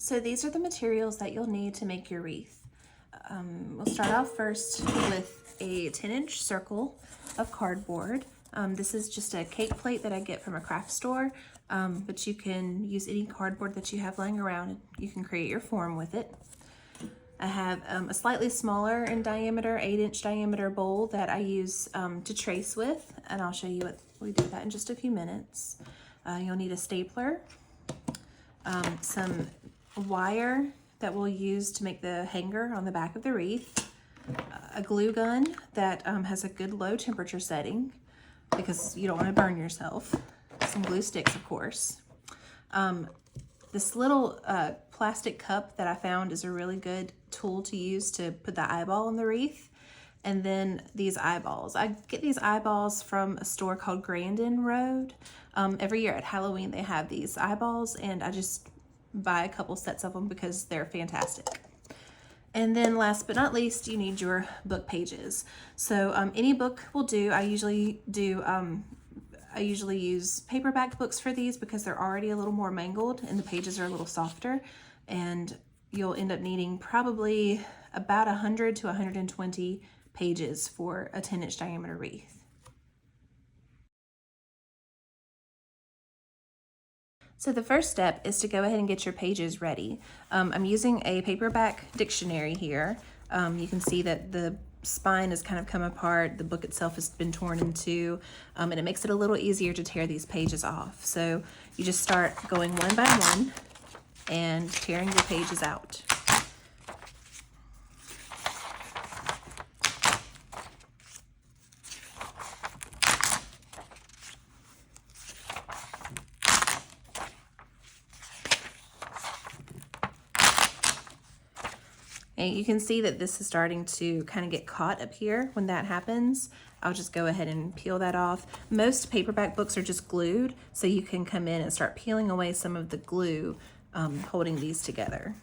So these are the materials that you'll need to make your wreath. We'll start off first with a 10-inch circle of cardboard. This is just a cake plate that I get from a craft store, but you can use any cardboard that you have laying around. You can create your form with it. I have a slightly smaller in diameter, 8-inch diameter bowl that I use to trace with, and I'll show you what we do that in just a few minutes. You'll need a stapler, some wire that we'll use to make the hanger on the back of the wreath, a glue gun that has a good low temperature setting because you don't want to burn yourself, some glue sticks, of course. This little plastic cup that I found is a really good tool to use to put the eyeball on the wreath. And then these eyeballs. I get these eyeballs from a store called Grandin Road. Every year at Halloween they have these eyeballs, and I just buy a couple sets of them because they're fantastic. And then last but not least, you need your book pages. So any book will do. I usually use paperback books for these because they're already a little more mangled and the pages are a little softer, and you'll end up needing probably about 100 to 120 pages for a 10-inch diameter wreath. So the first step is to go ahead and get your pages ready. I'm using a paperback dictionary here. You can see that the spine has kind of come apart, the book itself has been torn in two, and it makes it a little easier to tear these pages off. So you just start going one by one and tearing your pages out. And you can see that this is starting to kind of get caught up here. When that happens, I'll just go ahead and peel that off. Most paperback books are just glued, so you can come in and start peeling away some of the glue holding these together.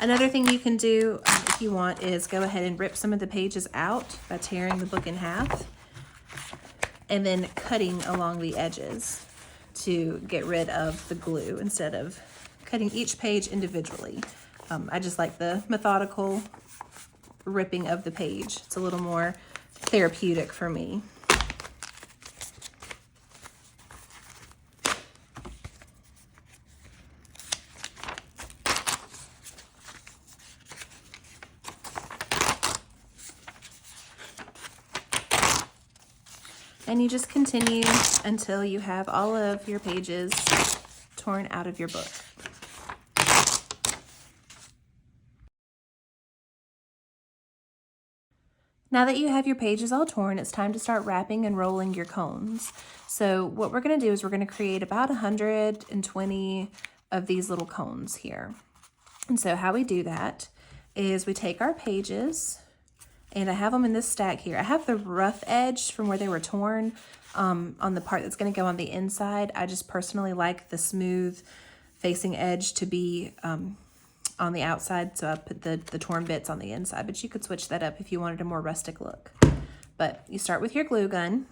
Another thing you can do if you want is go ahead and rip some of the pages out by tearing the book in half and then cutting along the edges to get rid of the glue instead of cutting each page individually. I just like the methodical ripping of the page. It's a little more therapeutic for me. And you just continue until you have all of your pages torn out of your book. Now that you have your pages all torn, it's time to start wrapping and rolling your cones. So what we're going to do is we're going to create about 120 of these little cones here. And so how we do that is we take our pages, and I have them in this stack here. I have the rough edge from where they were torn on the part that's going to go on the inside. I just personally like the smooth facing edge to be on the outside, so I put the torn bits on the inside, but you could switch that up if you wanted a more rustic look. But you start with your glue gun,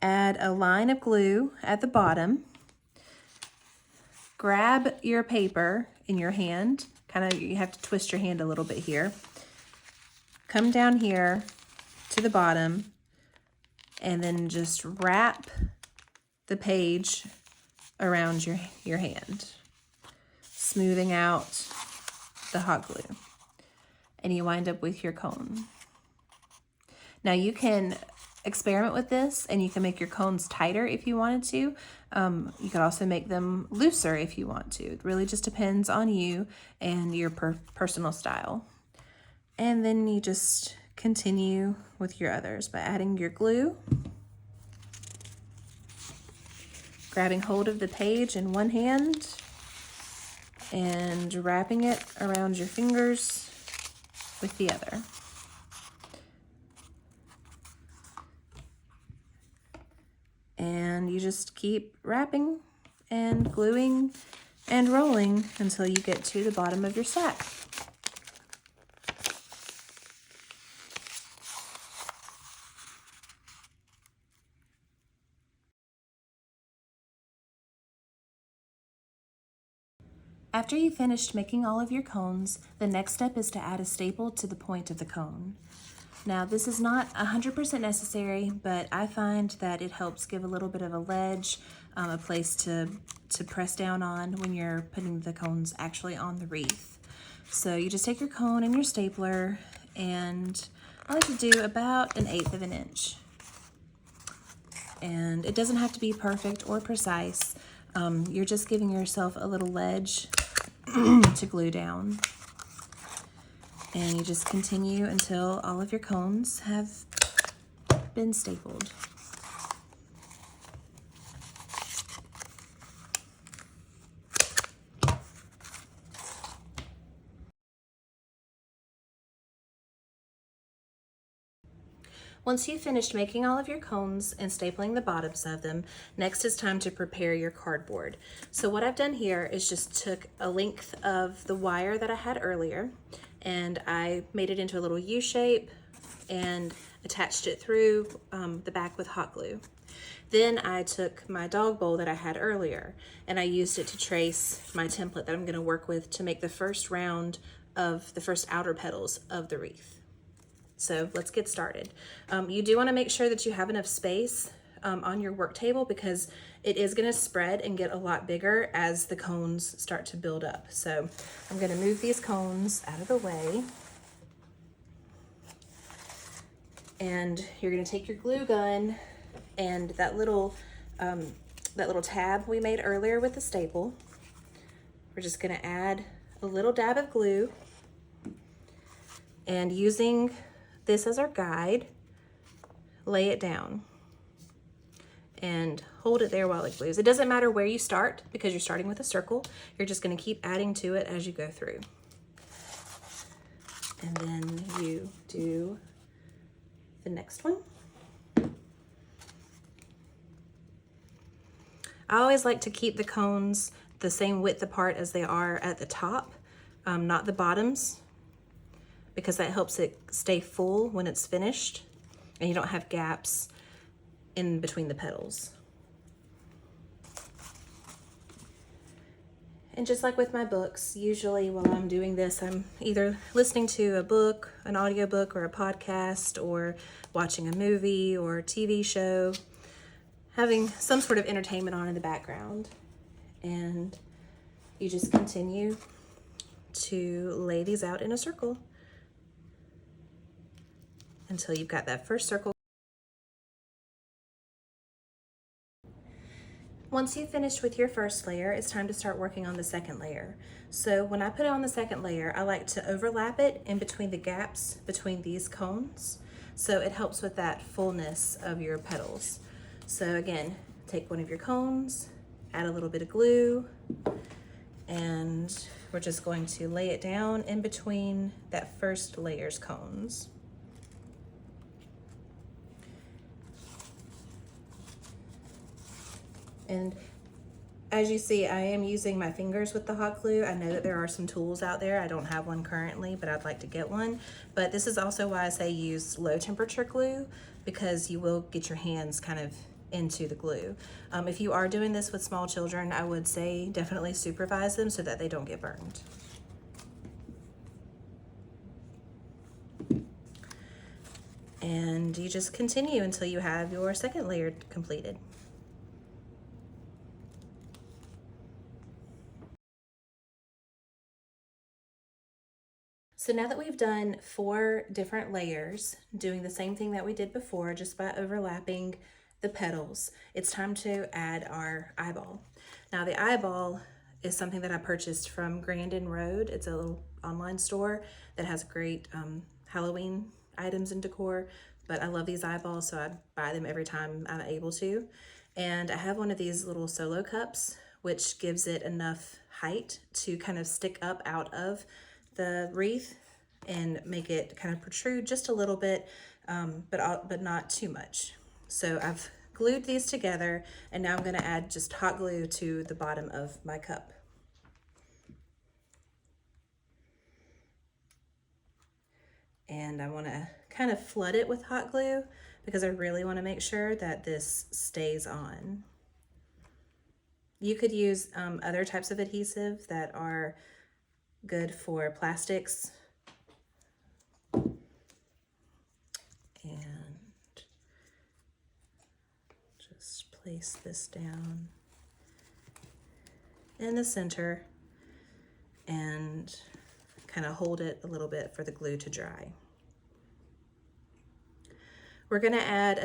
add a line of glue at the bottom, grab your paper in your hand, kind of, you have to twist your hand a little bit here, come down here to the bottom, and then just wrap the page around your hand, smoothing out the hot glue, and you wind up with your cone. Now you can experiment with this and you can make your cones tighter if you wanted to. You could also make them looser if you want to. It really just depends on you and your personal style. And then you just continue with your others by adding your glue, grabbing hold of the page in one hand, and wrapping it around your fingers with the other. And you just keep wrapping and gluing and rolling until you get to the bottom of your stack. After you've finished making all of your cones, the next step is to add a staple to the point of the cone. Now, this is not 100% necessary, but I find that it helps give a little bit of a ledge, a place to press down on when you're putting the cones actually on the wreath. So you just take your cone and your stapler, and I like to do about 1/8 of an inch. And it doesn't have to be perfect or precise. You're just giving yourself a little ledge to glue down. And you just continue until all of your cones have been stapled. Once you've finished making all of your cones and stapling the bottoms of them, next it's time to prepare your cardboard. So what I've done here is just took a length of the wire that I had earlier, and I made it into a little U shape and attached it through the back with hot glue. Then I took my dog bowl that I had earlier, and I used it to trace my template that I'm going to work with to make the first round of the first outer petals of the wreath. So let's get started. You do want to make sure that you have enough space on your work table, because it is going to spread and get a lot bigger as the cones start to build up. So I'm going to move these cones out of the way. And you're going to take your glue gun and that little tab we made earlier with the staple. We're just going to add a little dab of glue, and using this as our guide, lay it down and hold it there while it glues. It doesn't matter where you start, because you're starting with a circle. You're just going to keep adding to it as you go through. And then you do the next one. I always like to keep the cones the same width apart as they are at the top, not the bottoms, because that helps it stay full when it's finished and you don't have gaps in between the petals. And just like with my books, usually while I'm doing this, I'm either listening to a book, an audiobook, or a podcast, or watching a movie or TV show, having some sort of entertainment on in the background. And you just continue to lay these out in a circle until you've got that first circle. Once you've finished with your first layer, it's time to start working on the second layer. So when I put it on the second layer, I like to overlap it in between the gaps between these cones, so it helps with that fullness of your petals. So again, take one of your cones, add a little bit of glue, and we're just going to lay it down in between that first layer's cones. And as you see, I am using my fingers with the hot glue. I know that there are some tools out there. I don't have one currently, but I'd like to get one. But this is also why I say use low temperature glue, because you will get your hands kind of into the glue. If you are doing this with small children, I would say definitely supervise them so that they don't get burned. And you just continue until you have your second layer completed. So now that we've done 4 different layers, doing the same thing that we did before, just by overlapping the petals, it's time to add our eyeball. Now the eyeball is something that I purchased from Grandin Road. It's a little online store that has great Halloween items and decor, but I love these eyeballs, so I buy them every time I'm able to. And I have one of these little solo cups, which gives it enough height to kind of stick up out of the wreath and make it kind of protrude just a little bit, but not too much. So I've glued these together, and now I'm going to add just hot glue to the bottom of my cup. And I want to kind of flood it with hot glue because I really want to make sure that this stays on. You could use other types of adhesive that are good for plastics. And just place this down in the center and kind of hold it a little bit for the glue to dry. We're going to add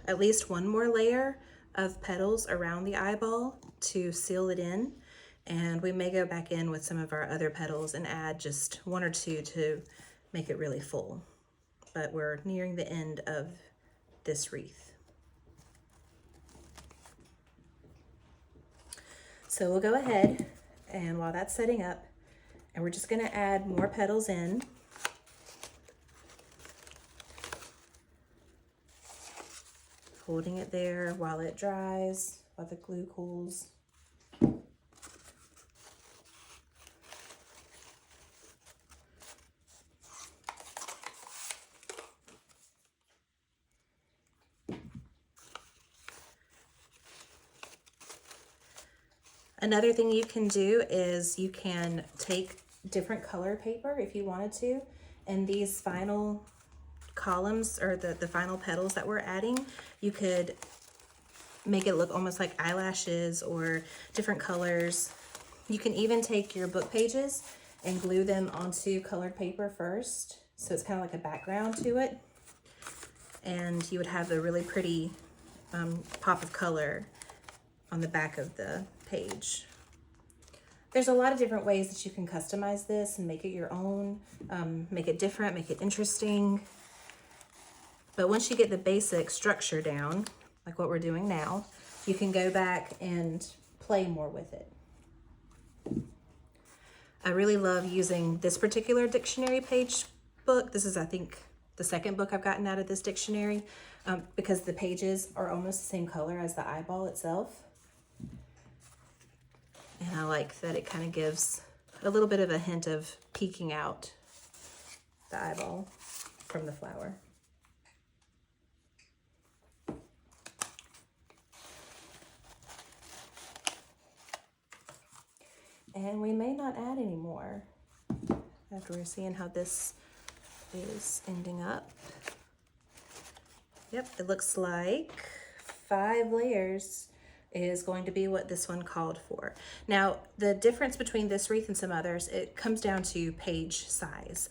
at least one more layer of petals around the eyeball to seal it in, and we may go back in with some of our other petals and add just one or two to make it really full. But we're nearing the end of this wreath. So we'll go ahead, and while that's setting up, and we're just going to add more petals in. Holding it there while it dries, while the glue cools. Another thing you can do is you can take different color paper if you wanted to, and these final columns, or the final petals that we're adding, you could make it look almost like eyelashes or different colors. You can even take your book pages and glue them onto colored paper first, so it's kind of like a background to it, and you would have a really pretty pop of color on the back of the page. There's a lot of different ways that you can customize this and make it your own, make it different, make it interesting. But once you get the basic structure down, like what we're doing now, you can go back and play more with it. I really love using this particular dictionary page book. This is, I think, the second book I've gotten out of this dictionary, because the pages are almost the same color as the eyeball itself. And I like that it kind of gives a little bit of a hint of peeking out the eyeball from the flower. And we may not add any more after we're seeing how this is ending up. Yep, it looks like 5 layers is going to be what this one called for. Now, the difference between this wreath and some others, it comes down to page size.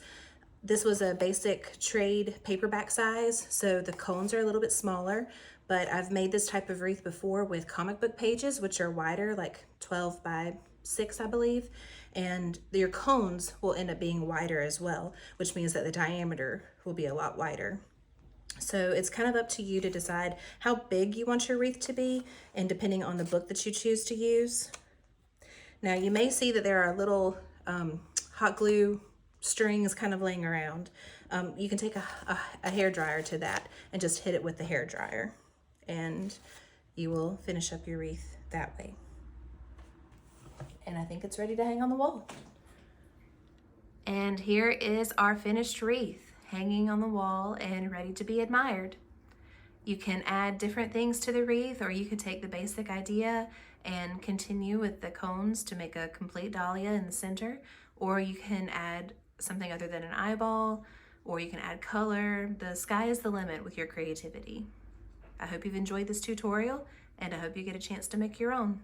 This was a basic trade paperback size, so the cones are a little bit smaller, but I've made this type of wreath before with comic book pages, which are wider, like 12 by 6, I believe, and your cones will end up being wider as well, which means that the diameter will be a lot wider. So it's kind of up to you to decide how big you want your wreath to be, and depending on the book that you choose to use. Now you may see that there are little hot glue strings kind of laying around. You can take a hair dryer to that and just hit it with the hair dryer, and you will finish up your wreath that way. And I think it's ready to hang on the wall. And here is our finished wreath, hanging on the wall and ready to be admired. You can add different things to the wreath, or you could take the basic idea and continue with the cones to make a complete dahlia in the center, or you can add something other than an eyeball, or you can add color. The sky is the limit with your creativity. I hope you've enjoyed this tutorial, and I hope you get a chance to make your own.